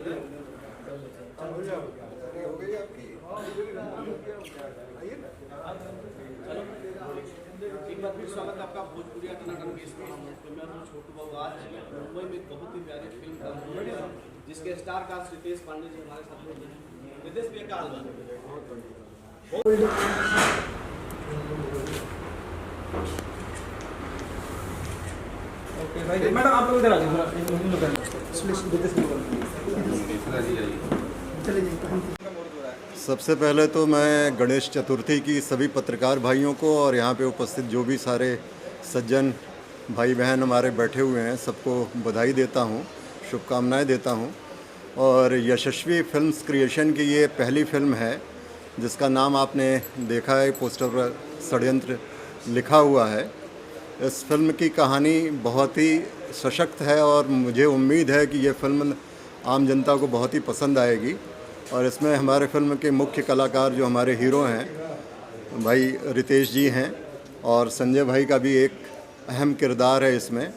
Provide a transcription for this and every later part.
एक बार फिर स्वागत है आपका भोजपुरी टनाटन के इसमें। तो मैं हूं छोटू बाबू। आज मुंबई में एक बहुत ही प्यारी फिल्म का मूड है जिसके स्टार कास्ट रितेश पांडे जी हमारे साथ में हैं। रितेश भैया का हाल है? ओके मैडम आप लोग इधर आ जाइए। सबसे पहले तो मैं गणेश चतुर्थी की सभी पत्रकार भाइयों को और यहाँ पे उपस्थित जो भी सारे सज्जन भाई बहन हमारे बैठे हुए हैं सबको बधाई देता हूँ, शुभकामनाएं देता हूँ। और यशस्वी फिल्म्स क्रिएशन की ये पहली फिल्म है जिसका नाम आपने देखा है, पोस्टर पर षड्यंत्र लिखा हुआ है। इस फिल्म की कहानी बहुत ही सशक्त है और मुझे उम्मीद है कि ये फिल्म आम जनता को बहुत ही पसंद आएगी। और इसमें हमारे फिल्म के मुख्य कलाकार जो हमारे हीरो हैं भाई रितेश जी हैं और संजय भाई का भी एक अहम किरदार है इसमें।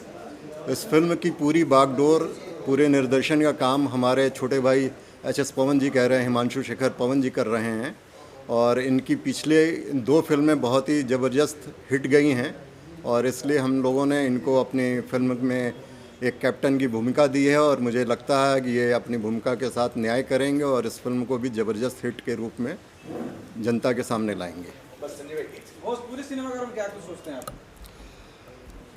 इस फिल्म की पूरी बागडोर, पूरे निर्देशन का काम हमारे छोटे भाई एच.एस. पवन जी कह रहे हैं, हिमांशु शेखर पवन जी कर रहे हैं। और इनकी पिछले 2 फिल्में बहुत ही ज़बरदस्त हिट गई हैं और इसलिए हम लोगों ने इनको अपनी फिल्म में एक कैप्टन की भूमिका दी है और मुझे लगता है कि ये अपनी भूमिका के साथ न्याय करेंगे और इस फिल्म को भी ज़बरदस्त हिट के रूप में जनता के सामने लाएंगे। भोजपुरी सिनेमा का क्या कुछ सोचते हैं आप?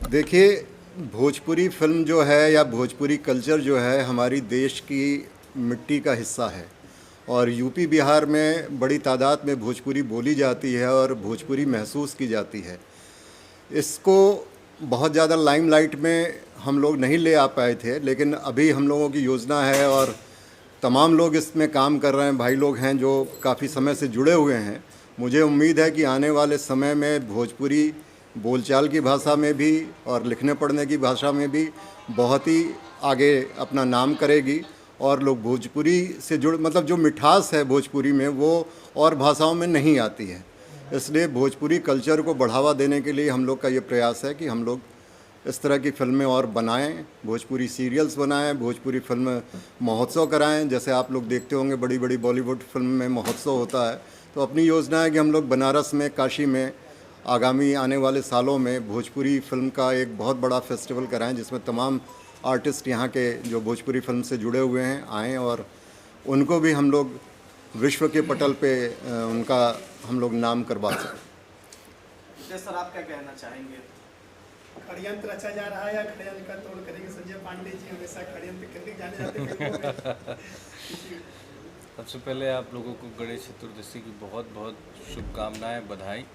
देखिए, भोजपुरी फिल्म जो है या भोजपुरी कल्चर जो है हमारी देश की मिट्टी का हिस्सा है और यूपी बिहार में बड़ी तादाद में भोजपुरी बोली जाती है और भोजपुरी महसूस की जाती है। इसको बहुत ज़्यादा लाइमलाइट में हम लोग नहीं ले आ पाए थे, लेकिन अभी हम लोगों की योजना है और तमाम लोग इसमें काम कर रहे हैं, भाई लोग हैं जो काफ़ी समय से जुड़े हुए हैं। मुझे उम्मीद है कि आने वाले समय में भोजपुरी बोलचाल की भाषा में भी और लिखने पढ़ने की भाषा में भी बहुत ही आगे अपना नाम करेगी और लोग भोजपुरी से मतलब जो मिठास है भोजपुरी में वो और भाषाओं में नहीं आती है। इसलिए भोजपुरी कल्चर को बढ़ावा देने के लिए हम लोग का ये प्रयास है कि हम लोग इस तरह की फिल्में और बनाएं, भोजपुरी सीरियल्स बनाएं, भोजपुरी फिल्म महोत्सव कराएं। जैसे आप लोग देखते होंगे बड़ी बड़ी बॉलीवुड फिल्म में महोत्सव होता है, तो अपनी योजना है कि हम लोग बनारस में, काशी में आगामी आने वाले सालों में भोजपुरी फिल्म का एक बहुत बड़ा फेस्टिवल कराएं जिसमें तमाम आर्टिस्ट यहाँ के जो भोजपुरी फिल्म से जुड़े हुए हैं आएँ और उनको भी हम लोग विश्व के पटल पे उनका हम लोग नाम करवा सकें। सर आप क्या कहना चाहेंगे? षड्यंत्र रचा जा रहा है या षड्यंत्र का तोड़ करेंगे? संजय पांडे जी हमेशा षड्यंत्र करके जाने जाते हैं। सबसे पहले आप लोगों को गणेश चतुर्दशी की बहुत बहुत शुभकामनाएं, बधाई।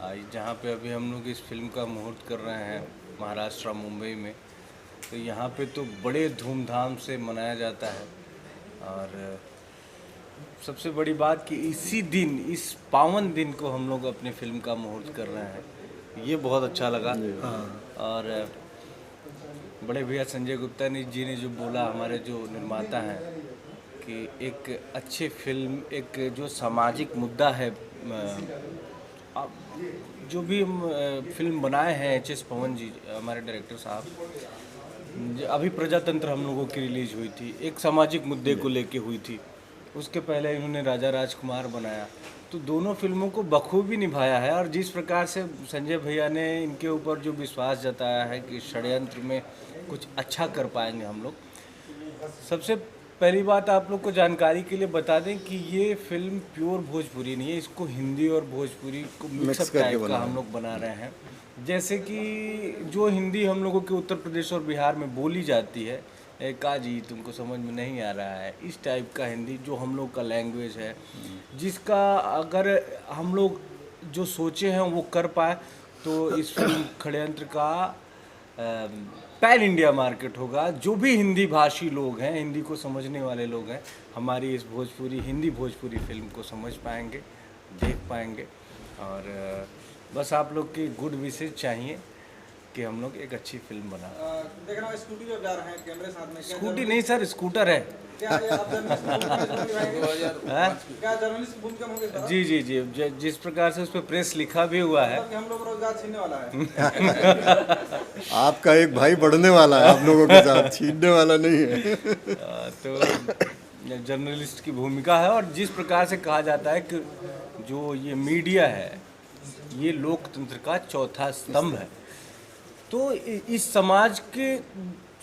आज जहाँ पे अभी हम लोग इस फिल्म का मुहूर्त कर रहे हैं महाराष्ट्र मुंबई में, तो यहाँ पे तो बड़े धूमधाम से मनाया जाता है। और सबसे बड़ी बात कि इसी दिन, इस पावन दिन को हम लोग अपनी फिल्म का मुहूर्त कर रहे हैं, ये बहुत अच्छा लगा। और बड़े भैया संजय गुप्ता जी ने जो बोला, हमारे जो निर्माता हैं, कि एक अच्छी फिल्म, एक जो सामाजिक मुद्दा है, जो भी हम फिल्म बनाए हैं एच.एस. पवन जी हमारे डायरेक्टर साहब, अभी प्रजातंत्र हम लोगों की रिलीज हुई थी, एक सामाजिक मुद्दे को लेके हुई थी। उसके पहले इन्होंने राजा राजकुमार बनाया, तो दोनों फिल्मों को बखूबी निभाया है। और जिस प्रकार से संजय भैया ने इनके ऊपर जो विश्वास जताया है कि षड्यंत्र में कुछ अच्छा कर पाएंगे हम लोग। सबसे पहली बात आप लोग को जानकारी के लिए बता दें कि ये फिल्म प्योर भोजपुरी नहीं है, इसको हिंदी और भोजपुरी को मिक्सअप टाइप का हम लोग बना रहे हैं। जैसे कि जो हिंदी हम लोगों के उत्तर प्रदेश और बिहार में बोली जाती है, का जी तुमको समझ में नहीं आ रहा है, इस टाइप का हिंदी जो हम लोग का लैंग्वेज है, जिसका अगर हम लोग जो सोचे हैं वो कर पाए तो इस फिल्म षड्यंत्र का पैन इंडिया मार्केट होगा। जो भी हिंदी भाषी लोग हैं, हिंदी को समझने वाले लोग हैं, हमारी इस हिंदी भोजपुरी फिल्म को समझ पाएंगे, देख पाएंगे। और बस आप लोग की गुड विशेस चाहिए कि हम लोग एक अच्छी फिल्म बना। देख रहा हूँ स्कूटी पे जा रहे हैं, कैमरे साथ में। क्या स्कूटी नहीं सर, स्कूटर है। क्या ये आप जर्नलिस्ट भूमिका हाँ? क्या जर्नलिस्ट भूमिका होंगे इस बार? जी जी जी, जिस प्रकार से उस पर प्रेस लिखा भी हुआ है। मतलब कि हम लोग रोजगार छीनने वाला है। आपका एक भाई बढ़ने वाला है आप लोगों के साथ, छीनने वाला नहीं है। तो जर्नलिस्ट की भूमिका है, और जिस प्रकार से कहा जाता है कि जो ये मीडिया है ये लोकतंत्र का चौथा स्तंभ है, तो इस समाज के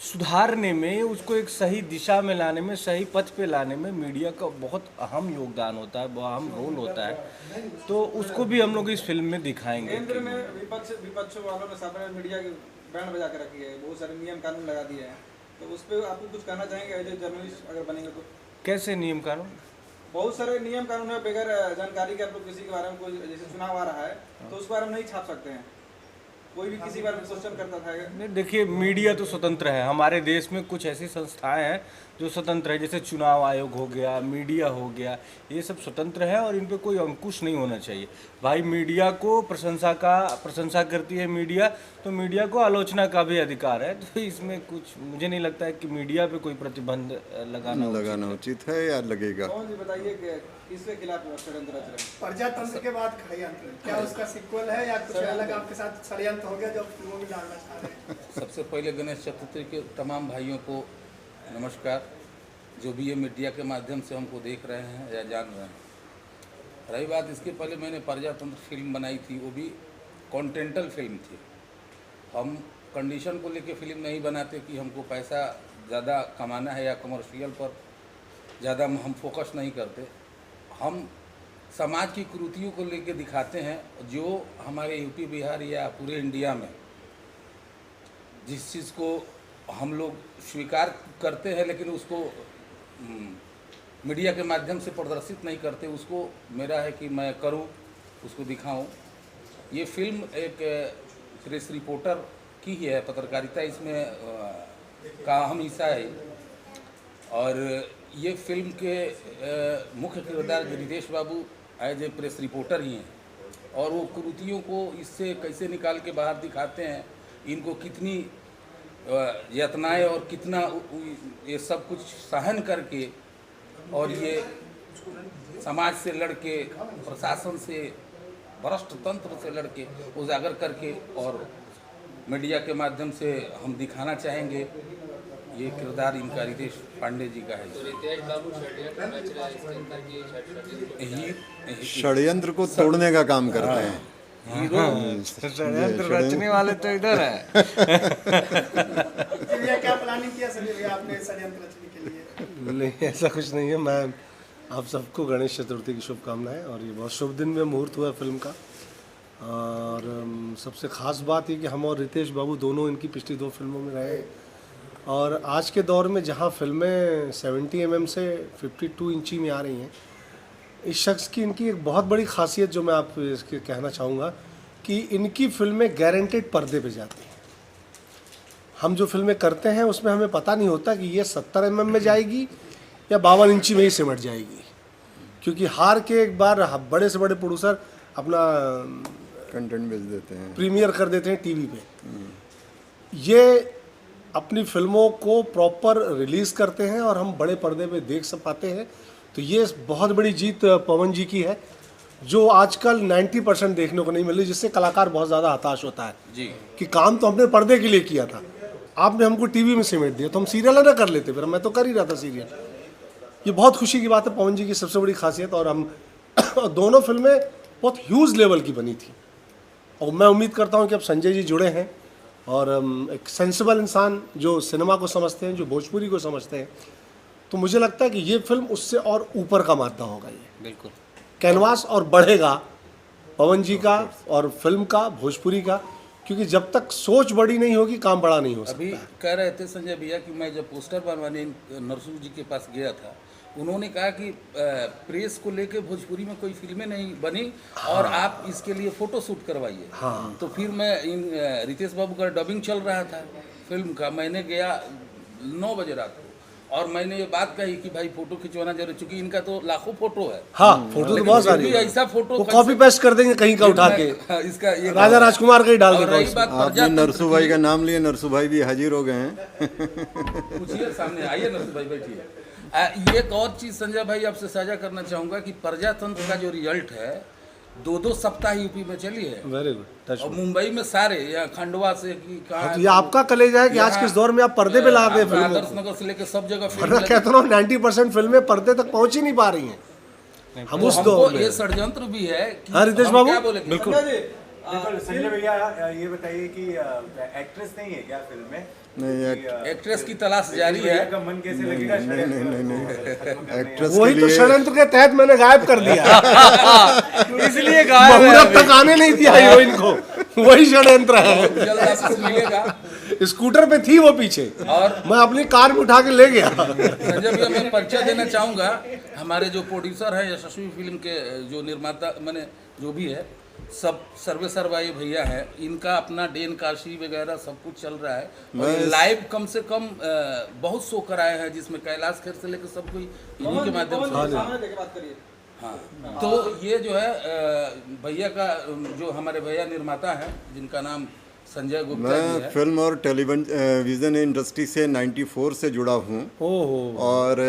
सुधारने में, उसको एक सही दिशा में लाने में, सही पथ पे लाने में मीडिया का बहुत अहम योगदान होता है, बहुत अहम रोल होता है। तो उसको भी हम लोग इस फिल्म में दिखाएंगे। केंद्र में विपक्ष वालों ने सामने मीडिया की बैंड बजा के रखी है, बहुत सारे नियम कानून लगा दिए हैं, तो उस पर आपको कुछ कहना चाहेंगे एज ए जर्नलिस्ट अगर बनेंगे तो? कैसे नियम कानून? बहुत सारे नियम कानून है, बगैर जानकारी के आप लोग किसी के बारे में, कोई जैसे चुनाव आ रहा है तो उस बारे में नहीं छाप सकते हैं, कोई भी किसी बारे में क्वेश्चन करता था। नहीं, देखिए मीडिया तो स्वतंत्र है। हमारे देश में कुछ ऐसी संस्थाएं हैं जो स्वतंत्र है, जैसे चुनाव आयोग हो गया, मीडिया हो गया, ये सब स्वतंत्र है और इन पे कोई अंकुश नहीं होना चाहिए। भाई मीडिया को प्रशंसा करती है मीडिया, तो मीडिया को आलोचना का भी अधिकार है। तो इसमें कुछ मुझे नहीं लगता है कि मीडिया पे कोई प्रतिबंध लगाना उचित है या लगेगा। कौन जी बताइए कि किसके खिलाफ षड्यंत्र रच रहे हैं? प्रजातंत्र के बाद षड्यंत्र, क्या उसका सीक्वल है या कुछ अलग आपके साथ षड्यंत्र हो गया जो फिल्मों में डालना चाह रहे हैं? सबसे पहले गणेश चतुर्थी के तमाम भाइयों को नमस्कार, जो भी ये मीडिया के माध्यम से हमको देख रहे हैं या जान रहे हैं। रही बात, इसके पहले मैंने प्रजातंत्र फिल्म बनाई थी, वो भी कॉन्टेंटल फिल्म थी। हम कंडीशन को लेके फिल्म नहीं बनाते कि हमको पैसा ज़्यादा कमाना है या कमर्शियल पर ज़्यादा हम फोकस नहीं करते। हम समाज की कुरीतियों को लेके दिखाते हैं, जो हमारे यूपी बिहार या पूरे इंडिया में जिस चीज़ को हम लोग स्वीकार करते हैं लेकिन उसको मीडिया के माध्यम से प्रदर्शित नहीं करते, उसको मेरा है कि मैं करूं, उसको दिखाऊं। ये फिल्म एक प्रेस रिपोर्टर की ही है, पत्रकारिता इसमें का अहम हिस्सा है। और ये फिल्म के मुख्य किरदार रितेश बाबू एज ए प्रेस रिपोर्टर ही हैं, और वो कुरीतियों को इससे कैसे निकाल के बाहर दिखाते हैं, इनको कितनी यातनाएं और कितना ये सब कुछ सहन करके, और ये समाज से लड़के, प्रशासन से, भ्रष्ट तंत्र से लड़के, उजागर करके और मीडिया के माध्यम से हम दिखाना चाहेंगे। ये किरदार इनका रितेश पांडे जी का है। तो रितेश बाबू षड्यंत्र रच रहा है इसके अंदर की षड्यंत्र को तोड़ने का काम करते हैं। षड्यंत्र रचने वाले तो इधर है। भैया क्या प्लानिंग किया संजय भैया आपने षड्यंत्र रचने के लिए? नहीं, ऐसा कुछ नहीं है। मैं आप सबको गणेश चतुर्थी की शुभकामनाएं, और ये बहुत शुभ दिन में मुहूर्त हुआ फिल्म का। और सबसे ख़ास बात ये कि हम और रितेश बाबू दोनों इनकी पिछली 2 फिल्मों में रहे, और आज के दौर में जहाँ फिल्में 70 mm से 52 इंची में आ रही हैं, इस शख्स की इनकी एक बहुत बड़ी खासियत जो मैं आप इसके कहना चाहूँगा कि इनकी फिल्में गारंटेड पर्दे पे जाती हैं। हम जो फिल्में करते हैं उसमें हमें पता नहीं होता कि ये 70 mm में जाएगी या 52 इंची में ही सिमट जाएगी, क्योंकि हार के एक बार बड़े से बड़े प्रोड्यूसर अपना कंटेंट बेच देते हैं, प्रीमियर कर देते हैं टीवी पे। ये अपनी फिल्मों को प्रॉपर रिलीज़ करते हैं और हम बड़े पर्दे पे देख सब पाते हैं। तो ये बहुत बड़ी जीत पवन जी की है, जो आजकल 90% देखने को नहीं मिल रही, जिससे कलाकार बहुत ज़्यादा हताश होता है जी कि काम तो हमने पर्दे के लिए किया था, आपने हमको टीवी में सिमट दिया, तो हम सीरियल ना कर लेते, फिर मैं तो कर ही रहा था सीरियल। ये बहुत खुशी की बात है, पवन जी की सबसे बड़ी खासियत। और हम दोनों फिल्में बहुत ह्यूज लेवल की बनी थी, और मैं उम्मीद करता हूँ कि अब संजय जी जुड़े हैं और एक सेंसिबल इंसान जो सिनेमा को समझते हैं, जो भोजपुरी को समझते हैं, तो मुझे लगता है कि ये फिल्म उससे और ऊपर का मादा होगा। ये बिल्कुल कैनवास और बढ़ेगा पवन जी का और फिल्म का, भोजपुरी का, क्योंकि जब तक सोच बड़ी नहीं होगी काम बड़ा नहीं हो सकता। अभी कह रहे थे संजय भैया कि मैं जब पोस्टर बनवाने नरसू जी के पास गया था, उन्होंने कहा कि प्रेस को लेके भोजपुरी में कोई फिल्में नहीं बनी और आप इसके लिए फ़ोटो शूट करवाइए। हाँ। तो फिर मैं रितेश बाबू का डबिंग चल रहा था फिल्म का, मैंने गया 9 बजे रात को, और मैंने ये बात कही कि भाई फोटो खिंचवाना जरूर, चूंकि इनका तो लाखों फोटो है। हाँ, फोटो तो लेकिन बहुत फिर सारी भी है। ऐसा फोटो वो कॉपी पेस्ट कर देंगे कहीं का उठा के, इसका ये राजा राजकुमार का ही डाल और देगा रही उसमें। बात आपने प्रजातंत्र नरसू भाई का नाम लिया, नरसू भाई भी हाजिर हो गए हैं। पूछिए, सामने आइए नरसू भाई, बैठिए। एक और चीज संजय भाई आपसे साझा करना चाहूंगा कि प्रजातंत्र का जो रिजल्ट है 2-2 सप्ताह यूपी में चली है, वेरी गुड, टच और मुंबई में सारे, या खंडवा से कि कहाँ, तो ये आपका कलेजा है कि आज किस दौर में आप पर्दे पे ला रहे हैं फिल्मों आदर्श को। नगर से लेकर सब जगह वरना फिल्म कहता हूँ 90% फिल्में पर्दे तक पहुंच ही नहीं पा रही हैं। हम उस हमको दौर में ये षड्यंत्र भी है कि हाँ, रितेश हम बाबू, क्या बोलेंगे? बिल्कुल। बिल्कुल संजय भैया ये बताइए कि एक्ट्रेस नहीं है क्या फिल्म में? नहीं, एक्ट्रेस की तलाश जारी है। का मन कैसे लगेगा? एक्ट्रेस वही के तो लिए षड्यंत्र के तहत मैंने गायब कर दिया, इसलिए गायब है मुहूर्त अभी। तक आने नहीं दिया हीरोइन को, वही षड्यंत्र है। जल्द वापस मिलेगा। स्कूटर पे थी वो पीछे, और मैं अपनी कार में उठा के ले गया। संजय भैया, मैं परिचय देना चाहूँगा, हमारे जो प्रोड्यूसर हैं यशस्वी फिल्म के, जो निर्माता मैंने जो भी है, सब सर्वेसर भाई भैया हैं, इनका अपना डेन काशी वगैरह सब कुछ चल रहा है। और लाइव कम से कम बहुत शो कराए हैं, जिसमें कैलाश खेर से लेकर सब कोई इन्हीं के माध्यम से। सामने देके बात करिए। हाँ, तो ये जो है भैया का, जो हमारे भैया निर्माता हैं जिनका नाम संजय गुप्ता जी मैं है। फिल्म और टेलीविजन इंडस्ट्री से 94 से जुड़ा हूँ। ओहो, और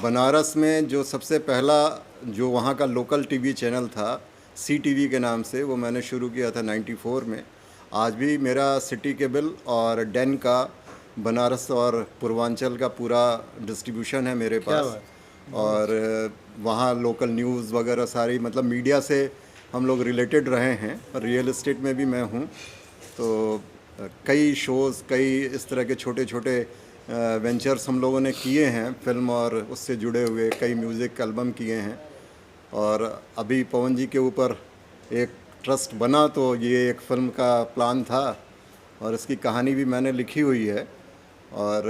बनारस में जो सबसे पहला जो वहाँ का लोकल टीवी चैनल था, CTV के नाम से, वो मैंने शुरू किया था 94 में। आज भी मेरा सिटी केबल और डेन का बनारस और पूर्वांचल का पूरा डिस्ट्रीब्यूशन है मेरे पास। और वहाँ लोकल न्यूज़ वगैरह सारी, मतलब मीडिया से हम लोग रिलेटेड रहे हैं। रियल एस्टेट में भी मैं हूँ, तो कई शोज़, कई इस तरह के छोटे छोटे वेंचर्स हम लोगों ने किए हैं फिल्म और उससे जुड़े हुए, कई म्यूज़िक एल्बम किए हैं। और अभी पवन जी के ऊपर एक ट्रस्ट बना, तो ये एक फ़िल्म का प्लान था और इसकी कहानी भी मैंने लिखी हुई है। और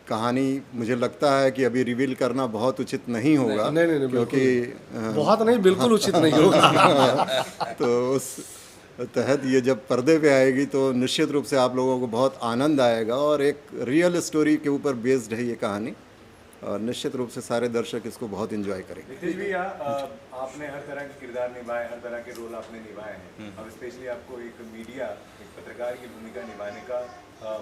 कहानी मुझे लगता है कि अभी रिवील करना बहुत उचित नहीं होगा, नहीं, क्योंकि बहुत नहीं, बिल्कुल उचित नहीं होगा। तो उस तहत ये जब पर्दे पे आएगी तो निश्चित रूप से आप लोगों को बहुत आनंद आएगा। और एक रियल स्टोरी के ऊपर बेस्ड है ये कहानी, और निश्चित रूप से सारे दर्शक इसको बहुत एंजॉय करेंगे। रितेश भैया, आपने हर तरह के किरदार निभाए, हर तरह के रोल आपने निभाए हैं। अब स्पेशली आपको एक मीडिया, एक पत्रकार की भूमिका निभाने का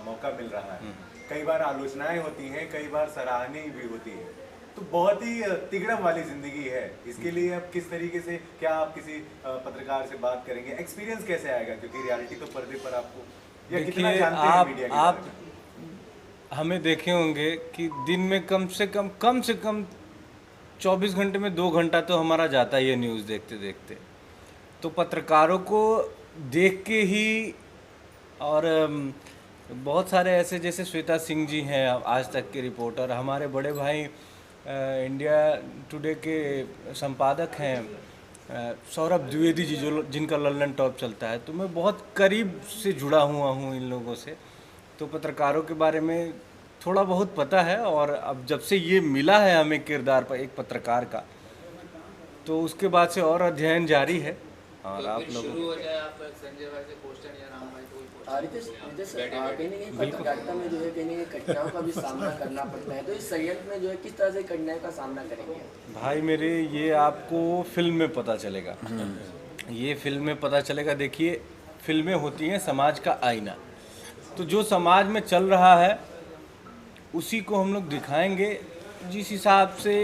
मौका मिल रहा है। कई बार आलोचनाएं होती हैं, कई बार सराहनीय भी होती है, तो बहुत ही तिगड़म वाली जिंदगी है। इसके लिए अब किस तरीके से, क्या आप किसी पत्रकार से बात करेंगे? एक्सपीरियंस कैसे आएगा? क्योंकि रियलिटी तो पर्दे पर आपको, या कितना देखिए, जानते हैं मीडिया के आप बारे में? हमें देखे होंगे कि दिन में कम से कम 24 घंटे में 2 घंटा तो हमारा जाता ही है न्यूज़ देखते देखते। तो पत्रकारों को देख के ही, और बहुत सारे ऐसे, जैसे श्वेता सिंह जी हैं आज तक के रिपोर्टर, हमारे बड़े भाई इंडिया टुडे के संपादक हैं सौरभ द्विवेदी जी, जो जिनका लल्लन टॉप चलता है। तो मैं बहुत करीब से जुड़ा हुआ हूँ इन लोगों से, तो पत्रकारों के बारे में थोड़ा बहुत पता है। और अब जब से ये मिला है हमें किरदार पर एक पत्रकार का, तो उसके बाद से और अध्ययन जारी है। और आप लोगों शुरू हो जाए, आप संजय भाई से क्वेश्चन या राम भाई कोई रितेश, कहीं ना कहीं पत्रकारिता में जो है कहीं ना कहीं कठिनाइयों का भी सामना करना पड़ता है, तो इस संयंत्र में जो है किस तरह से कठिनाइयों का सामना करेंगे? भाई मेरे, ये आपको फिल्म में पता चलेगा, ये फिल्म में पता चलेगा। देखिए, फिल्में होती हैं समाज का आईना, तो जो समाज में चल रहा है उसी को हम लोग दिखाएंगे। जिस हिसाब से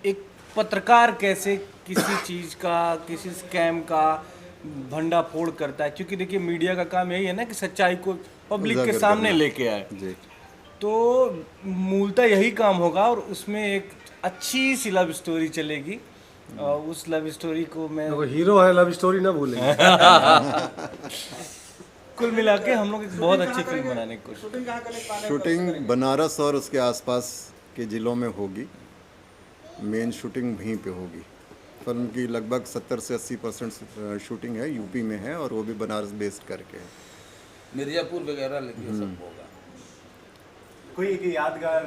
एक पत्रकार कैसे किसी चीज़ का, किसी स्कैम का भंडाफोड़ करता है, क्योंकि देखिए मीडिया का काम यही है ना कि सच्चाई को पब्लिक के सामने लेके आए। तो मूलतः यही काम होगा, और उसमें एक अच्छी सी लव स्टोरी चलेगी। और उस लव स्टोरी को मैं, हीरो है, लव स्टोरी ना भूलें। कुल मिला के हम लोग एक बहुत अच्छी फिल्म बनाने की कोशिश। शूटिंग कहाँ करने का प्लान है? शूटिंग बनारस और उसके आसपास के ज़िलों में होगी। मेन शूटिंग वहीं पे होगी। फिल्म की लगभग 70 से 80% शूटिंग है यूपी में है, और वो भी बनारस बेस्ड करके है। मिर्जापुर वगैरह लेके सब होगा। कोई एक यादगार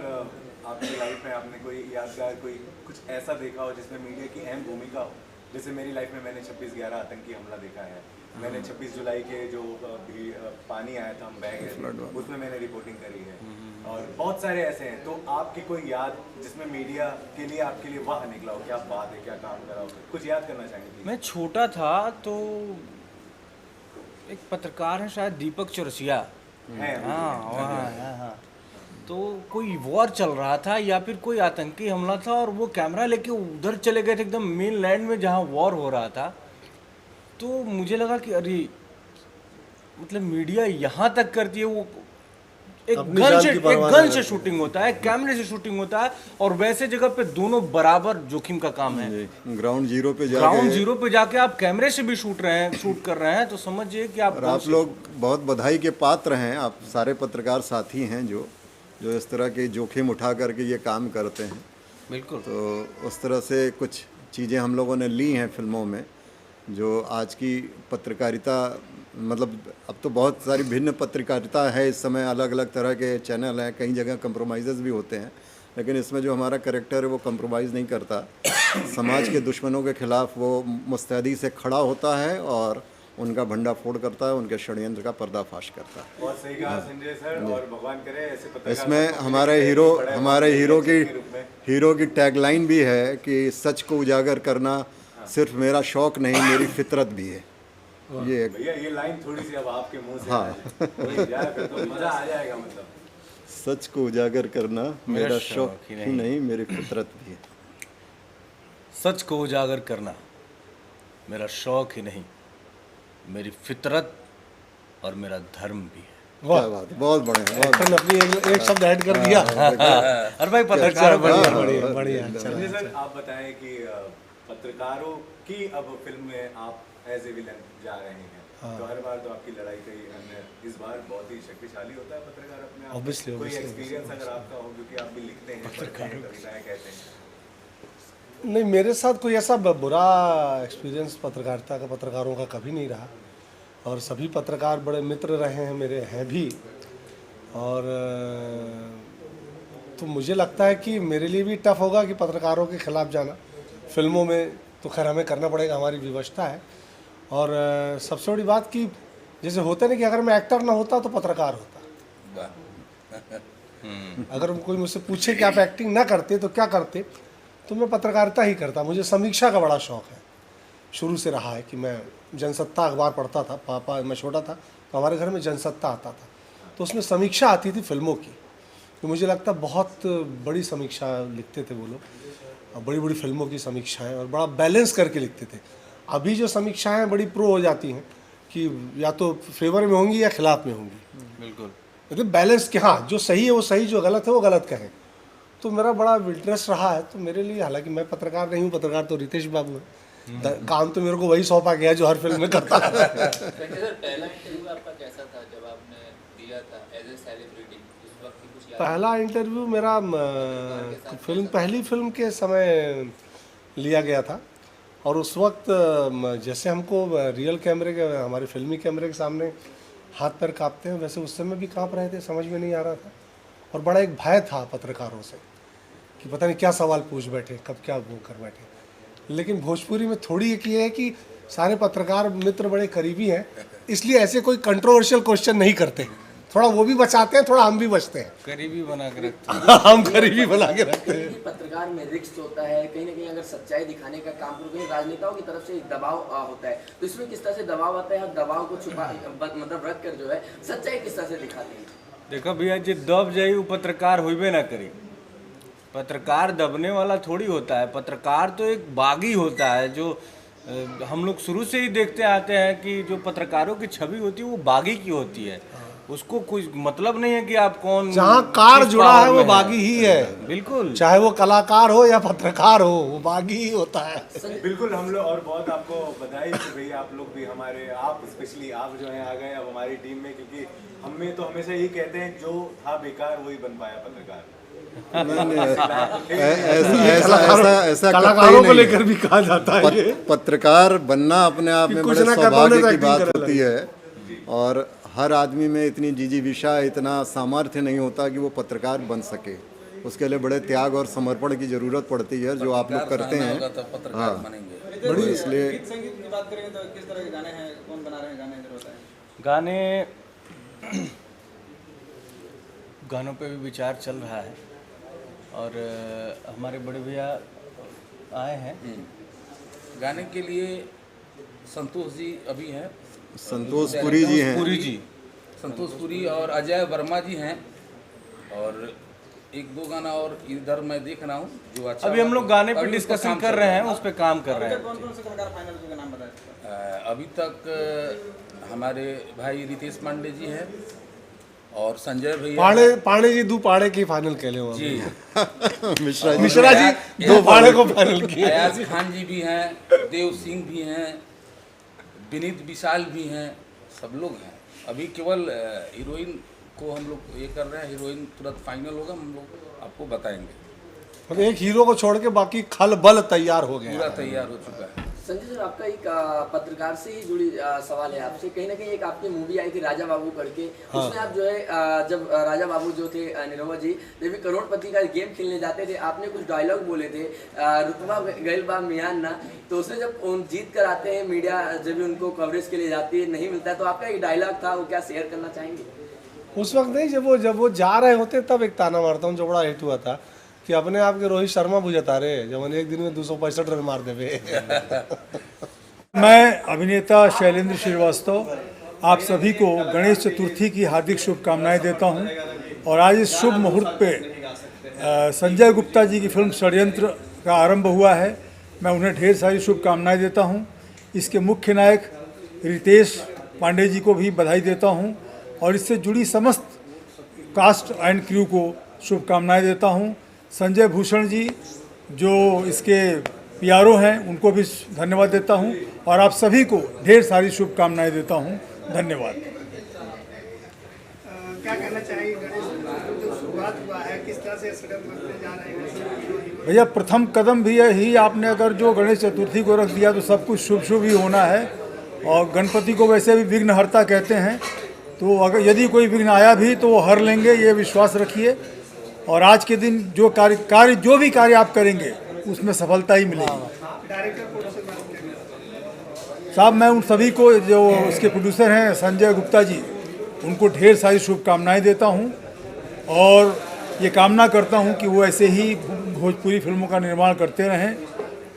आपकी लाइफ में, आपने कोई यादगार, कोई कुछ ऐसा देखा हो जिसमें मीडिया की अहम भूमिका हो? जैसे मेरी लाइफ में मैंने 26/11 आतंकी हमला देखा है, मैंने 26 जुलाई के जो भी पानी आया था, हम बह गए, उसमें मैंने रिपोर्टिंग करी है। और बहुत सारे ऐसे हैं, तो आपकी कोई याद जिसमें मीडिया के लिए आपके लिए वाह निकला हो, क्या बात है, क्या काम करा हो, कुछ याद करना चाहेंगे? मैं छोटा था तो एक पत्रकार है शायद दीपक चौरसिया, हाँ, तो कोई वॉर चल रहा था या फिर कोई आतंकी हमला था और वो कैमरा लेके उधर चले गए थे एकदम मेन लैंड में जहाँ वॉर हो रहा था। तो मुझे लगा कि अरे मतलब मीडिया यहाँ तक करती है, वो एक गन से शूटिंग होता है, कैमरे से शूटिंग होता है, और वैसे जगह पे दोनों बराबर जोखिम का काम है। ग्राउंड जीरो पे जाके आप कैमरे से भी शूट कर रहे हैं, तो समझिए कि आप लोग बहुत बधाई के पात्र हैं। आप सारे पत्रकार साथी हैं जो इस तरह के जोखिम उठा करके ये काम करते हैं। बिल्कुल। तो उस तरह से कुछ चीज़ें हम लोगों ने ली हैं फिल्मों में, जो आज की पत्रकारिता, मतलब अब तो बहुत सारी भिन्न पत्रकारिता है इस समय, अलग अलग तरह के चैनल हैं, कई जगह कंप्रोमाइज़ भी होते हैं, लेकिन इसमें जो हमारा कैरेक्टर है वो कंप्रोमाइज़ नहीं करता। समाज के दुश्मनों के ख़िलाफ़ वो मुस्तैदी से खड़ा होता है और उनका भंडाफोड़ करता है, उनके षड्यंत्र का पर्दाफाश करता है। बहुत सही कहा संजय सर, और भगवान करे ऐसे पत्रकार। इसमें हमारे हीरो की टैगलाइन भी है कि सच को उजागर करना सिर्फ मेरा शौक नहीं, मेरी फितरत भी है। ये भैया ये लाइन थोड़ी सी अब आपके मुंह से हाँ तो मजा आ जाएगा। मतलब सच को उजागर करना मेरा शौक ही नहीं, मेरी फितरत भी है। सच को उजागर करना मेरा शौक ही नहीं, मेरी फितरत और मेरा धर्म भी है। वाह बात, बहुत बढ़िया, अपनी एक शब्द ऐड कर दिया। अरे भाई पत्रकार बढ़िया। सर आप बताएं कि पत्रकारों की अब फिल्म में आप एज ए विलन जा रहे हैं, तो हर बार तो आपकी लड़ाई कई अन्य, इस बार बहुत ही शक्तिशाली होता है पत्रकार अपने आप। Obviously, कोई एक्सपीरियंस अगर आपका हो, क्योंकि आप भी लिखते हैं, कविताएं कहते हैं। नहीं, मेरे साथ कोई ऐसा बुरा एक्सपीरियंस पत्रकारिता का, पत्रकारों का कभी नहीं रहा, और सभी पत्रकार बड़े मित्र रहे हैं मेरे, हैं भी। और तो मुझे लगता है कि मेरे लिए भी टफ होगा कि पत्रकारों के खिलाफ जाना फिल्मों में, तो खैर हमें करना पड़ेगा, हमारी व्यवस्था है। और सबसे बड़ी बात कि जैसे होता नहीं कि अगर मैं एक्टर ना होता तो पत्रकार होता। अगर कोई मुझसे पूछे कि आप एक्टिंग ना करते तो क्या करते, तो मैं पत्रकारिता ही करता। मुझे समीक्षा का बड़ा शौक़ है, शुरू से रहा है कि मैं जनसत्ता अखबार पढ़ता था। पापा, मैं छोटा था तो हमारे घर में जनसत्ता आता था, तो उसमें समीक्षा आती थी फिल्मों की, तो मुझे लगता बहुत बड़ी समीक्षा लिखते थे वो लोग, बड़ी बड़ी फिल्मों की समीक्षाएं, और बड़ा बैलेंस करके लिखते थे। अभी जो समीक्षाएं बड़ी प्रो हो जाती हैं कि या तो फेवर में होंगी या खिलाफ में होंगी। बिल्कुल, मतलब बैलेंस कि हाँ जो सही है वो सही, जो गलत है वो गलत कहें। तो मेरा बड़ा इंटरेस्ट रहा है, तो मेरे लिए, हालांकि मैं पत्रकार नहीं हूँ, पत्रकार तो रितेश बाबू है, काम तो मेरे को वही सौंपा गया जो हर फिल्म में करता है। पहला इंटरव्यू आपका कैसा था जब आपने दिया था एज ए सेलिब्रिटी? उस वक्त की कुछ याद? पहला इंटरव्यू मेरा पहली फिल्म के समय लिया गया था, और उस वक्त जैसे हमको रियल कैमरे के, हमारे फिल्मी कैमरे के सामने हाथ पैर कांपते हैं, वैसे उस समय भी कांप रहे थे, समझ में नहीं आ रहा था। और बड़ा एक भय था पत्रकारों से कि पता नहीं क्या सवाल पूछ बैठे, कब क्या वो कर बैठे। लेकिन भोजपुरी में थोड़ी एक ये है कि सारे पत्रकार मित्र बड़े करीबी हैं, इसलिए ऐसे कोई कंट्रोवर्शियल क्वेश्चन नहीं करते। थोड़ा वो भी बचाते हैं, थोड़ा हम भी बचते हैं, करीबी बना के रखते हैं। हम करीबी बना के रखते हैं। पत्रकार में रिस्क होता है, कहीं ना कहीं अगर सच्चाई दिखाने का काम करो, कहीं राजनेताओं की तरफ से दबाव होता है, तो इसमें किस तरह से दबाव आता है, और दबाव को छुपा मतलब रख कर जो है सच्चाई किस तरह से दिखाते हैं? देखो भैया, जो दब जाई वो पत्रकार होइबे ना करी। पत्रकार दबने वाला थोड़ी होता है, पत्रकार तो एक बागी होता है। जो हम लोग शुरू से ही देखते आते हैं कि जो पत्रकारों की छवि होती है वो बागी की होती है, उसको कोई मतलब नहीं है कि आप कौन, जहाँ कार जुड़ा है वो बागी ही है। बिल्कुल, चाहे वो कलाकार हो या पत्रकार हो, वो बागी ही होता है। बिल्कुल, हम लोग और बहुत आपको बधाई कि भैया आप लोग भी हमारे, आप स्पेशली आप जो हैं आ गए अब हमारी टीम में, क्योंकि हमें तो हमेशा यही कहते हैं जो था बेकार वही बन पाया पत्रकार। ऐसा कलाकारों को लेकर भी कहा जाता है। पत्रकार बनना अपने आप में बड़े सौभाग्य की बात होती है, और हर आदमी में इतनी जिजीविषा, इतना सामर्थ्य नहीं होता कि वो पत्रकार बन सके। उसके लिए बड़े त्याग और समर्पण की जरूरत पड़ती है, जो आप लोग करते हैं। हाँ, बड़ी, इसलिए संगीत की बात करेंगे तो किस तरह के गाने हैं, कौन बना रहे हैं गाने, जरूर बताएं। गानों पे भी विचार चल रहा है और हमारे बड़े भैया आए हैं। गाने के लिए संतोष जी अभी हैं, संतोष पुरी जी हैं। पुरी जी, संतोष पुरी और अजय वर्मा जी हैं, और एक दो गाना और इधर मैं देख रहा हूँ जो अच्छा। अभी हम लोग गाने पे अभी उस पर डिस्कशन काम कर चल रहे रहा हैं, उस पर काम कर रहे हैं। कौन कौन से कलाकार फाइनल के नाम बताए? अभी तक हमारे भाई रितेश पांडे जी हैं और संजय भैया पांडे जी दो पाड़े की फाइनल खेले हो जी, मिश्रा जी दो पाड़े को फाइनल किए। अयाज खान जी भी हैं, देव सिंह भी हैं, विनीत विशाल भी हैं, सब लोग हैं। अभी केवल हीरोइन को हम लोग ये कर रहे हैं, हीरोइन तुरंत फाइनल होगा, हम लोग आपको बताएंगे। मतलब एक हीरो को छोड़ के बाकी खल बल तैयार हो गए, पूरा तैयार हो चुका है। संजय सर, आपका एक पत्रकार से ही जुड़ी सवाल है आपसे। कहीं ना कहीं एक आपकी मूवी आई थी राजा बाबू करके, उसमें आप जो है जब राजा बाबू जो थे निरहुआ जी जब भी करोड़पति का गेम खेलने जाते थे, आपने कुछ डायलॉग बोले थे, रुतबा गैल बा मियान ना, तो उसमें जब जीत कर आते हैं, मीडिया जब भी उनको कवरेज के लिए जाती है, नहीं मिलता है, तो आपका एक डायलॉग था, वो क्या शेयर करना चाहेंगे? उस वक्त नहीं, जब वो जा रहे होते तब एक ताना मारता हूँ जो बड़ा हिट हुआ था कि अपने आप के रोहित शर्मा बुझता रहे जब एक दिन में 265 रन मार देवे। मैं अभिनेता शैलेंद्र श्रीवास्तव आप सभी को गणेश चतुर्थी की हार्दिक शुभकामनाएं देता हूं और आज इस शुभ मुहूर्त पे संजय गुप्ता जी की फिल्म षड्यंत्र का आरंभ हुआ है। मैं उन्हें ढेर सारी शुभकामनाएं देता हूं। इसके मुख्य नायक रितेश पांडे जी को भी बधाई देता हूं और इससे जुड़ी समस्त कास्ट एंड क्रू को शुभकामनाएं देता हूं। संजय भूषण जी जो इसके पीआरओ हैं उनको भी धन्यवाद देता हूं और आप सभी को ढेर सारी शुभकामनाएं देता हूं। धन्यवाद। क्या कहना चाहिए गणेश जो शुरुआत हुआ है, किस तरह से सडन बनते जा रहे हैं? भैया प्रथम कदम भी यही, आपने अगर जो गणेश चतुर्थी को रख दिया तो सब कुछ शुभ शुभ ही होना है और गणपति को वैसे भी विघ्नहर्ता कहते हैं, तो अगर यदि कोई विघ्न आया भी तो वो हर लेंगे, ये विश्वास रखिए। और आज के दिन जो कार्य जो भी कार्य आप करेंगे उसमें सफलता ही मिलेगी। साहब मैं उन सभी को जो उसके प्रोड्यूसर हैं संजय गुप्ता जी, उनको ढेर सारी शुभकामनाएं देता हूं और ये कामना करता हूं कि वो ऐसे ही भोजपुरी फिल्मों का निर्माण करते रहें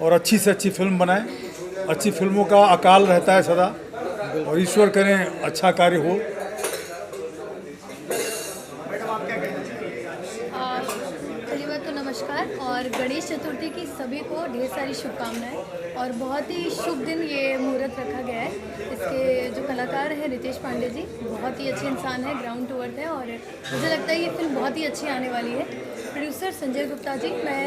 और अच्छी से अच्छी फिल्म बनाएं। अच्छी फिल्मों का अकाल रहता है सदा और ईश्वर करें अच्छा कार्य हो। नमस्कार और गणेश चतुर्थी की सभी को ढेर सारी शुभकामनाएं और बहुत ही शुभ दिन ये मुहूर्त रखा गया है। इसके जो कलाकार हैं रितेश पांडे जी बहुत ही अच्छे इंसान हैं, ग्राउंड टू अर्थ है और मुझे लगता है ये फिल्म बहुत ही अच्छी आने वाली है। प्रोड्यूसर संजय गुप्ता जी, मैं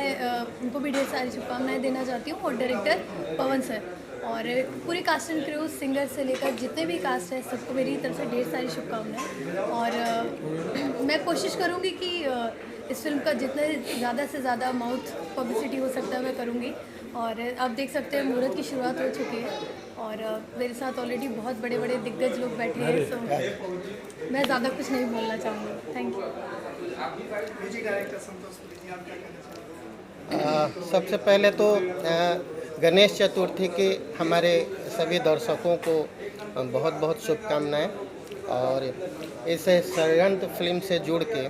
उनको भी ढेर सारी शुभकामनाएँ देना चाहती हूँ और डायरेक्टर पवन सर और पूरी कास्ट एंड क्रू, सिंगर से लेकर जितने भी कास्ट है सबको मेरी तरफ से ढेर सारी शुभकामनाएं और मैं कोशिश करूँगी कि इस फिल्म का जितने ज़्यादा से ज़्यादा माउथ पब्लिसिटी हो सकता है मैं करूँगी। और आप देख सकते हैं मुहूर्त की शुरुआत हो चुकी है और मेरे साथ ऑलरेडी बहुत बड़े बड़े दिग्गज लोग बैठे हैं, तो मैं ज़्यादा कुछ नहीं बोलना चाहूँगी। Thank you. सबसे पहले तो गणेश चतुर्थी की हमारे सभी दर्शकों को बहुत बहुत शुभकामनाएं और इस षड्यंत्र फिल्म से जुड़ के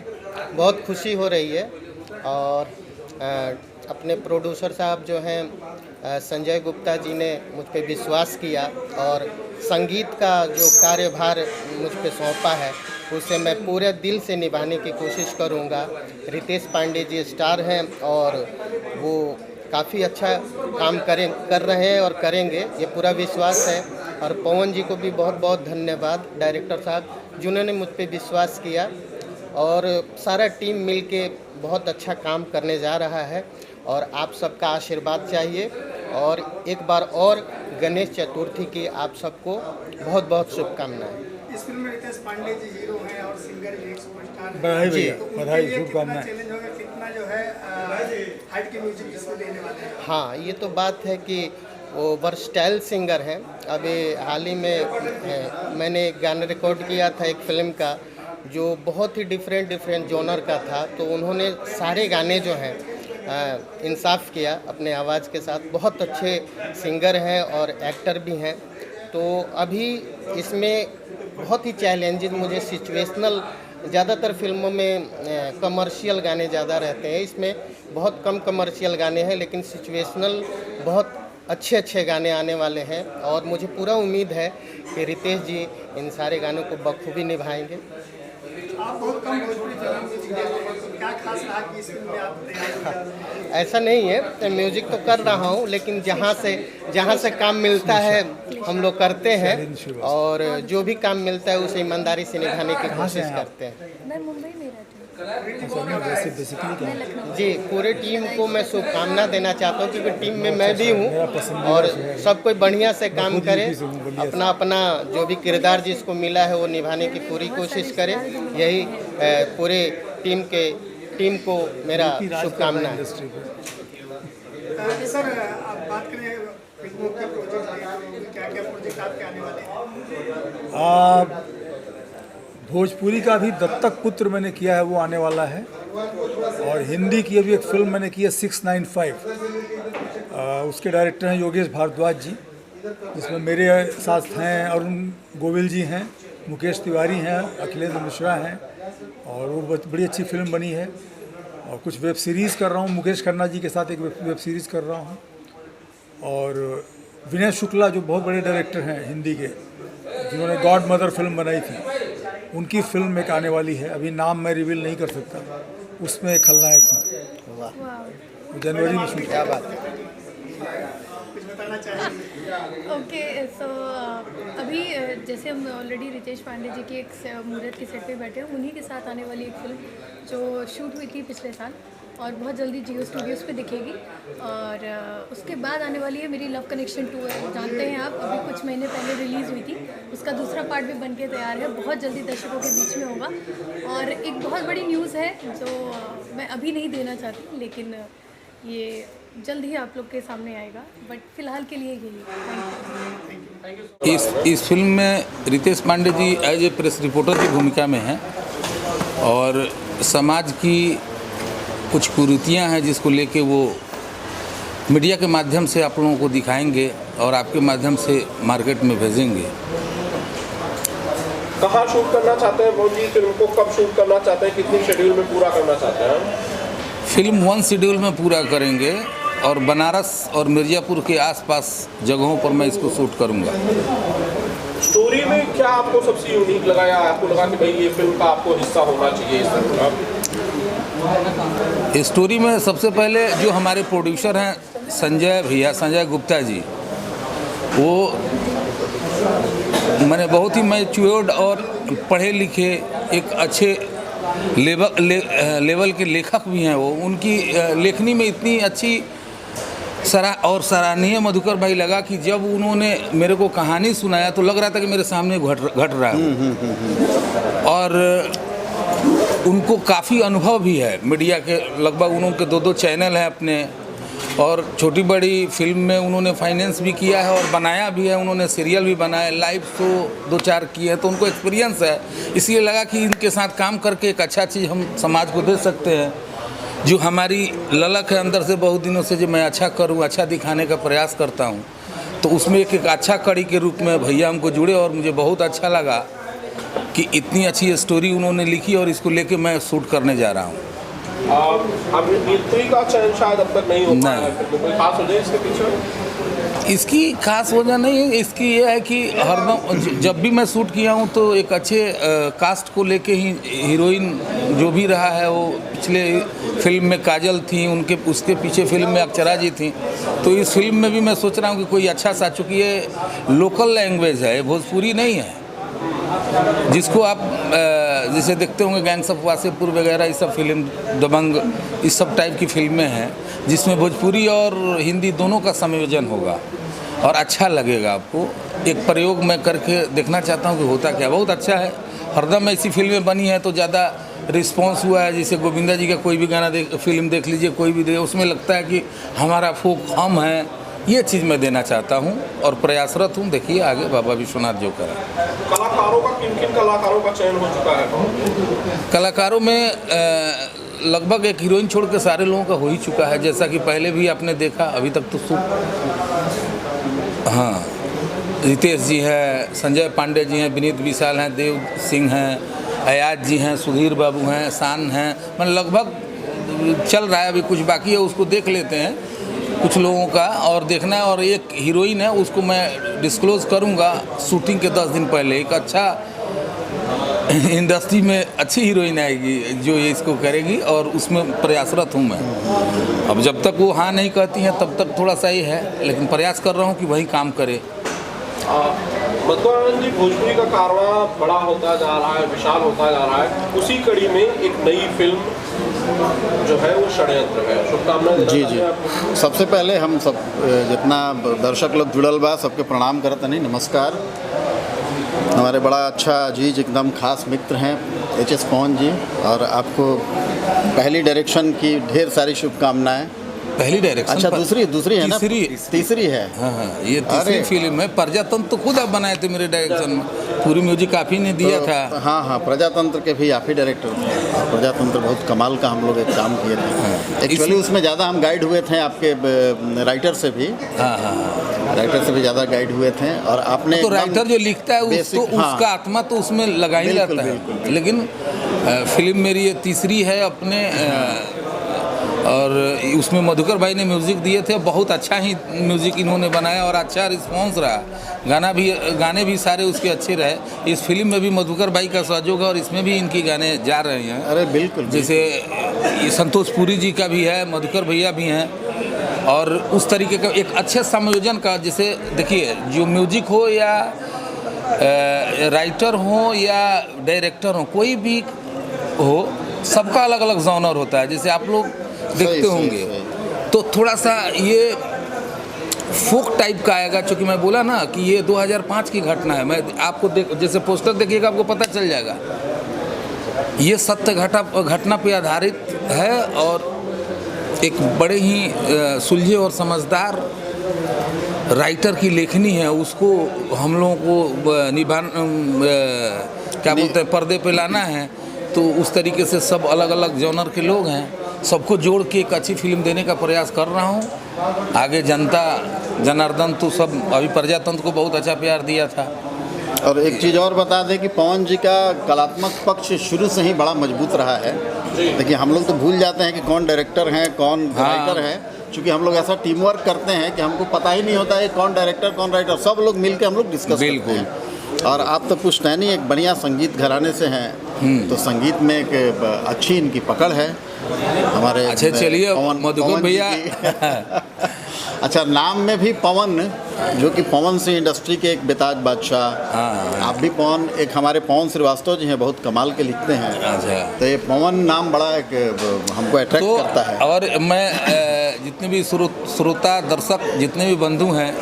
बहुत खुशी हो रही है और अपने प्रोड्यूसर साहब जो हैं संजय गुप्ता जी ने मुझ पे विश्वास किया और संगीत का जो कार्यभार मुझ पे सौंपा है उसे मैं पूरे दिल से निभाने की कोशिश करूँगा। रितेश पांडे जी स्टार हैं और वो काफ़ी अच्छा काम कर रहे हैं और करेंगे, ये पूरा विश्वास है। और पवन जी को भी बहुत बहुत धन्यवाद, डायरेक्टर साहब जिन्होंने मुझ पे विश्वास किया और सारा टीम मिलके बहुत अच्छा काम करने जा रहा है और आप सबका आशीर्वाद चाहिए। और एक बार और गणेश चतुर्थी की आप सबको बहुत बहुत शुभकामनाएं। इस फिल्म में रितेश पांडे जी हीरो हैं और सिंगर भी एक सुपरस्टार हैं। बधाई भैया, बधाई, शुभकामनाएं। चैलेंज होगा, कितना जो है हाइट के म्यूजिक इसमें देने वाले हैं? हाँ, ये तो बात है कि वो वर्सटाइल सिंगर हैं। अभी हाल ही में मैंने एक गाना रिकॉर्ड किया था एक फिल्म का जो बहुत ही डिफरेंट जॉनर का था, तो उन्होंने सारे गाने जो हैं इंसाफ किया अपने आवाज़ के साथ। बहुत अच्छे सिंगर हैं और एक्टर भी हैं। तो अभी इसमें बहुत ही चैलेंजिंग मुझे सिचुएशनल ज़्यादातर फिल्मों में कमर्शियल गाने ज़्यादा रहते हैं। इसमें बहुत कम कमर्शियल गाने हैं, लेकिन सिचुएशनल बहुत अच्छे अच्छे गाने आने वाले हैं और मुझे पूरा उम्मीद है कि रितेश जी इन सारे गानों को बखूबी निभाएंगे। आप बहुत कम भोजपुरी फिल्म क्या खास रहा कि इस फिल्म में आप तैयार? ऐसा नहीं है, तो म्यूजिक तो कर रहा हूँ, लेकिन जहाँ से काम मिलता है हम लोग करते हैं और जो भी काम मिलता है उसे ईमानदारी से निभाने की कोशिश करते हैं। मैं मुंबई में रहती जी, पूरे टीम को मैं शुभकामना देना चाहता हूँ, क्योंकि टीम में मैं भी हूँ और सब कोई बढ़िया से काम करे, अपना अपना जो भी किरदार जिसको मिला है वो निभाने की पूरी कोशिश करे। यही पूरे टीम को मेरा शुभकामना है। सर, आप बात करें फिल्मों के प्रोजेक्ट की, तो क्या प्रोजेक्ट आपके आने वाले हैं? भोजपुरी का भी दत्तक पुत्र मैंने किया है, वो आने वाला है। और हिंदी की अभी एक फिल्म मैंने की है 695, उसके डायरेक्टर हैं योगेश भारद्वाज जी, जिसमें मेरे साथ हैं अरुण गोविल जी हैं, मुकेश तिवारी हैं, अखिलेंद्र मिश्रा हैं, और वो बड़ी अच्छी फिल्म बनी है। और कुछ वेब सीरीज़ कर रहा हूँ, मुकेश खन्ना जी के साथ एक वेब सीरीज़ कर रहा हूँ। और विनय शुक्ला जो बहुत बड़े डायरेक्टर हैं हिंदी के, जिन्होंने गॉड मदर फिल्म बनाई थी, उनकी फिल्म एक आने वाली है, अभी नाम मैं रिवील नहीं कर सकता, उसमें एक खलनायक हूँ। वाह, जनवरी में शूट। क्या बात है। कुछ बताना चाहिए? ओके, सो अभी जैसे हम ऑलरेडी रितेश पांडे जी की एक मुहूर्त के सेट पे बैठे हैं, उन्हीं के साथ आने वाली एक फिल्म जो शूट हुई थी पिछले साल और बहुत जल्दी जियो स्टूडियोज़ पे दिखेगी। और उसके बाद आने वाली है मेरी लव कनेक्शन 2 है, जानते हैं आप, अभी कुछ महीने पहले रिलीज़ हुई थी, उसका दूसरा पार्ट भी बन के तैयार है, बहुत जल्दी दर्शकों के बीच में होगा। और एक बहुत बड़ी न्यूज़ है जो मैं अभी नहीं देना चाहती, लेकिन ये जल्द ही आप लोग के सामने आएगा, बट फिलहाल के लिए यही। Thank you. इस फिल्म में Ritesh Pandey ji as a press reporter की भूमिका में हैं और समाज की कुछ कुरीतियाँ हैं जिसको लेके वो मीडिया के माध्यम से आप लोगों को दिखाएंगे और आपके माध्यम से मार्केट में भेजेंगे। कहाँ शूट करना चाहते हैं वो जी? फिल्म को कब शूट करना चाहते हैं, कितनी शेड्यूल में पूरा करना चाहते हैं? फिल्म 1 शेड्यूल में पूरा करेंगे और बनारस और मिर्ज़ापुर के आसपास जगहों पर मैं इसको शूट करूँगा। स्टोरी में क्या आपको सबसे यूनिक लगा या आपको लगा कि भाई ये फिल्म का आपको हिस्सा होना चाहिए इस फिल्म का? स्टोरी में सबसे पहले जो हमारे प्रोड्यूसर हैं संजय गुप्ता जी, वो मैंने बहुत ही मैच्योर्ड और पढ़े लिखे एक अच्छे लेवल के लेखक भी हैं। वो उनकी लेखनी में इतनी अच्छी सराहनीय मधुकर भाई लगा कि जब उन्होंने मेरे को कहानी सुनाया तो लग रहा था कि मेरे सामने घट रहा है। और उनको काफ़ी अनुभव भी है मीडिया के, लगभग उनके 2 चैनल हैं अपने, और छोटी बड़ी फिल्म में उन्होंने फाइनेंस भी किया है और बनाया भी है, उन्होंने सीरियल भी बनाया, लाइव शो 2-4 किए हैं, तो उनको एक्सपीरियंस है। इसलिए लगा कि इनके साथ काम करके एक अच्छा चीज़ हम समाज को दे सकते हैं। जो हमारी ललक है अंदर से बहुत दिनों से, जो मैं अच्छा करूं, अच्छा दिखाने का प्रयास करता हूं, तो उसमें एक अच्छा कड़ी के रूप में भैया हमको जुड़े और मुझे बहुत अच्छा लगा कि इतनी अच्छी स्टोरी उन्होंने लिखी और इसको लेके मैं शूट करने जा रहा हूँ। अभिनेत्री का चयन शायद अब तक नहीं हो पाया है, कोई खास वजह इसके पीछे? इसकी खास वजह नहीं है, इसकी ये है कि हरदम जब भी मैं शूट किया हूँ तो एक अच्छे कास्ट को लेके ही, हीरोइन जो भी रहा है वो पिछले फिल्म में काजल थी, उसके पीछे फिल्म में अक्षरा जी थी, तो इस फिल्म में भी मैं सोच रहा हूँ कि कोई अच्छा सा, चूँकि ये लोकल लैंग्वेज है, भोजपुरी नहीं है, जिसको आप जैसे देखते होंगे गैंग्स ऑफ वासेपुर वगैरह, ये सब फिल्म, दबंग, इस सब टाइप की फिल्में हैं जिसमें भोजपुरी और हिंदी दोनों का संयोजन होगा और अच्छा लगेगा आपको। एक प्रयोग मैं करके देखना चाहता हूँ कि होता क्या। बहुत अच्छा है, हरदम ऐसी फिल्में बनी है तो ज़्यादा रिस्पांस हुआ है। जैसे गोविंदा जी का कोई भी गाना फिल्म देख लीजिए, कोई भी उसमें लगता है कि हमारा फोक हम है। ये चीज़ मैं देना चाहता हूँ और प्रयासरत हूँ। देखिए आगे बाबा विश्वनाथ जो करें। कलाकारों का किन कलाकारों का चयन हो चुका है? कलाकारों में लगभग एक हीरोइन छोड़ के सारे लोगों का हो ही चुका है, जैसा कि पहले भी आपने देखा। अभी तक तो रितेश जी है, संजय पांडे जी हैं, विनीत विशाल हैं, देव सिंह हैं, अयाज जी हैं, सुधीर बाबू हैं, शान हैं, मतलब लगभग चल रहा है, अभी कुछ बाकी है, उसको देख लेते हैं कुछ लोगों का और देखना है। और एक हीरोइन है, उसको मैं डिस्क्लोज़ करूंगा शूटिंग के 10 दिन पहले। एक अच्छा इंडस्ट्री में अच्छी हीरोइन आएगी जो ये इसको करेगी और उसमें प्रयासरत हूँ मैं। अब जब तक वो हाँ नहीं कहती हैं तब तक थोड़ा सा ही है, लेकिन प्रयास कर रहा हूँ कि वही काम करे। मधुकर जी, भोजपुरी का कारवां बड़ा होता जा रहा है, विशाल होता जा रहा है, उसी कड़ी में एक नई फिल्म जो है वो षड्यंत्र है। शुभकामनाएं जी जी। सबसे पहले हम सब जितना दर्शक लोग जुड़ल बा सबके प्रणाम करत नहीं, नमस्कार। हमारे बड़ा अच्छा अजीज एकदम खास मित्र हैं एच.एस. पवन जी, और आपको पहली डायरेक्शन की ढेर सारी शुभकामनाएं। पहली डायरेक्शन? अच्छा, दूसरी है ना? तीसरी है। हाँ, ये तीसरी फिल्म है। प्रजातंत्र तो खुद आप बनाए थे मेरे डायरेक्शन में, पूरी म्यूजिक आप ही ने दिया था। हाँ, प्रजातंत्र के भी आप ही डायरेक्टर थे। और प्रजातंत्र बहुत कमाल का हम लोग एक काम किए थे। एक्चुअली उसमें ज़्यादा हम गाइड हुए थे आपके राइटर से भी। हाँ, राइटर से भी ज़्यादा गाइड हुए थे। और आपने तो राइटर जो लिखता है उसका आत्मा तो उसमें लगा ही जाता है। लेकिन फिल्म मेरी ये तीसरी है अपने, और उसमें मधुकर भाई ने म्यूज़िक दिए थे। बहुत अच्छा ही म्यूज़िक इन्होंने बनाया और अच्छा रिस्पांस रहा। गाने भी सारे उसके अच्छे रहे। इस फिल्म में भी मधुकर भाई का सहयोग है और इसमें भी इनके गाने जा रहे हैं। अरे बिल्कुल। जैसे ये संतोष पुरी जी का भी है, मधुकर भैया भी हैं, और उस तरीके का एक अच्छे संयोजन का। जैसे देखिए, जो म्यूजिक हो या राइटर हो या डायरेक्टर हो, कोई भी हो, सबका अलग अलग जॉनर होता है। जैसे आप लोग देखते होंगे तो थोड़ा सा ये फोक टाइप का आएगा। चूँकि मैं बोला ना कि ये 2005 की घटना है। मैं आपको जैसे पोस्टर देखिएगा आपको पता चल जाएगा। ये सत्य घटना पे आधारित है और एक बड़े ही सुलझे और समझदार राइटर की लेखनी है। उसको हम लोगों को क्या बोलते हैं, पर्दे पे लाना है। तो उस तरीके से सब अलग अलग जॉनर के लोग हैं, सबको जोड़ के एक अच्छी फिल्म देने का प्रयास कर रहा हूँ। आगे जनता जनार्दन तो सब अभी प्रजातंत्र को बहुत अच्छा प्यार दिया था। और एक चीज़ और बता दें कि पवन जी का कलात्मक पक्ष शुरू से ही बड़ा मजबूत रहा है। देखिए, हम लोग तो भूल जाते हैं कि कौन डायरेक्टर हैं, कौन राइटर है, क्योंकि हम लोग ऐसा टीम वर्क करते हैं कि हमको पता ही नहीं होता है कौन डायरेक्टर कौन राइटर। सब लोग मिलकर हम लोग डिस्कस करते हैं। और आप तो पुश्तैनी एक बढ़िया संगीत घराने से हैं, तो संगीत में एक अच्छी इनकी पकड़ है। हमारे अच्छा, चलिए मधुकर भैया। अच्छा, नाम में भी पवन, जो कि पवन सिंह इंडस्ट्री के एक बेताज बादशाह। आप भी पवन, एक हमारे पवन श्रीवास्तव जी हैं, बहुत कमाल के लिखते हैं। अच्छा, तो ये पवन नाम बड़ा एक हमको अट्रैक्ट करता है। और मैं जितने भी श्रोता दर्शक जितने भी बंधु हैं,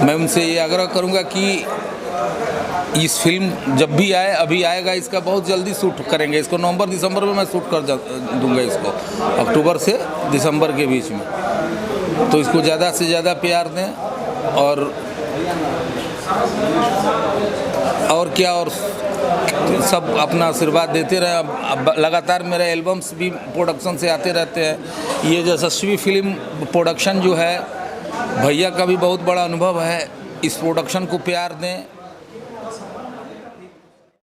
मैं उनसे ये आग्रह करूँगा कि इस फिल्म जब भी आए, अभी आएगा, इसका बहुत जल्दी शूट करेंगे। इसको नवंबर दिसंबर में मैं शूट कर दूंगा इसको, अक्टूबर से दिसंबर के बीच में। तो इसको ज़्यादा से ज़्यादा प्यार दें और क्या, और सब अपना आशीर्वाद देते रहे। अब लगातार मेरे एल्बम्स भी प्रोडक्शन से आते रहते हैं। ये यशस्वी फिल्म प्रोडक्शन जो है, भैया का भी बहुत बड़ा अनुभव है। इस प्रोडक्शन को प्यार दें।